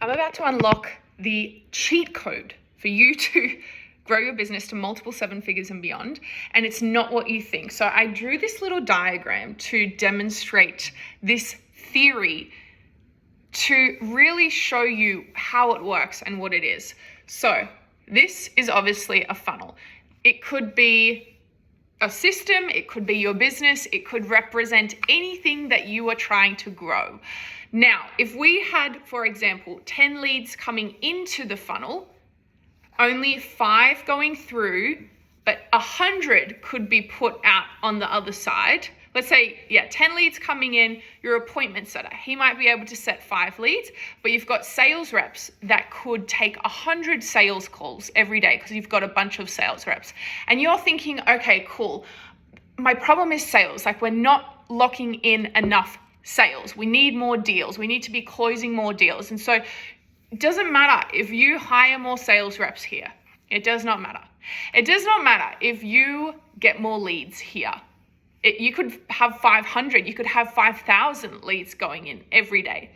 I'm about to unlock the cheat code for you to grow your business to multiple 7 figures and beyond. And it's not what you think. So I drew this little diagram to demonstrate this theory to really show you how it works and what it is. So this is obviously a funnel. It could be a system, it could be your business, it could represent anything that you are trying to grow. Now, if we had, for example, 10 leads coming into the funnel, only 5 going through, but 100 could be put out on the other side. Let's say, 10 leads coming in, your appointment setter. He might be able to set 5 leads, but you've got sales reps that could take 100 sales calls every day because you've got a bunch of sales reps. And you're thinking, okay, cool. My problem is sales. Like, we're not locking in enough sales. We need more deals. We need to be closing more deals. And so it doesn't matter if you hire more sales reps here. It does not matter. It does not matter if you get more leads here. You could have 500, you could have 5,000 leads going in every day.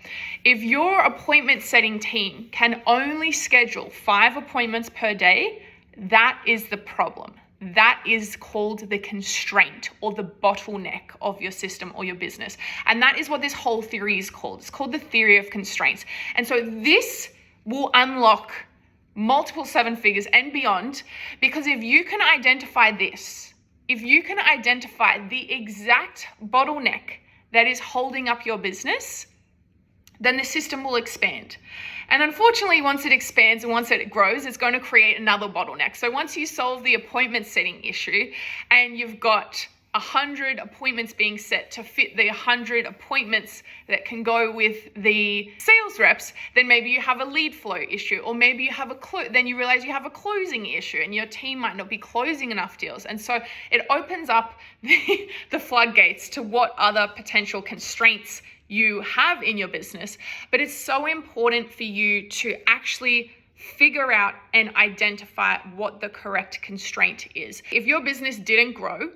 If your appointment setting team can only schedule 5 appointments per day, that is the problem. That is called the constraint or the bottleneck of your system or your business. And that is what this whole theory is called. It's called the theory of constraints. And so this will unlock multiple 7 figures and beyond, because if you can identify this, if you can identify the exact bottleneck that is holding up your business, then the system will expand. And unfortunately, once it expands and once it grows, it's going to create another bottleneck. So once you solve the appointment setting issue and you've got 100 appointments being set to fit the 100 appointments that can go with the sales reps, then maybe you have a lead flow issue, or maybe you have then you realize you have a closing issue and your team might not be closing enough deals. And so it opens up the floodgates to what other potential constraints you have in your business. But it's so important for you to actually figure out and identify what the correct constraint is. If your business didn't grow,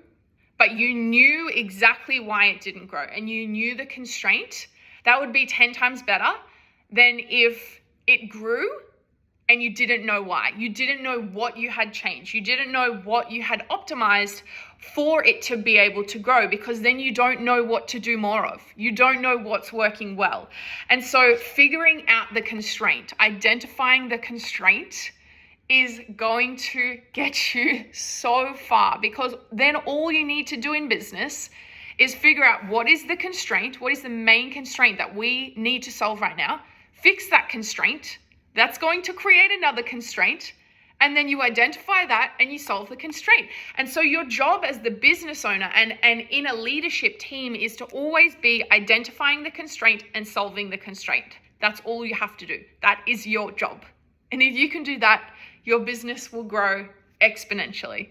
but you knew exactly why it didn't grow and you knew the constraint, that would be 10 times better than if it grew and you didn't know why. You didn't know what you had changed. You didn't know what you had optimized for it to be able to grow, because then you don't know what to do more of. You don't know what's working well. And so figuring out the constraint, identifying the constraint, is going to get you so far, because then all you need to do in business is figure out what is the constraint, what is the main constraint that we need to solve right now, fix that constraint, that's going to create another constraint, and then you identify that and you solve the constraint. And so your job as the business owner and in a leadership team is to always be identifying the constraint and solving the constraint. That's all you have to do. That is your job. And if you can do that, your business will grow exponentially.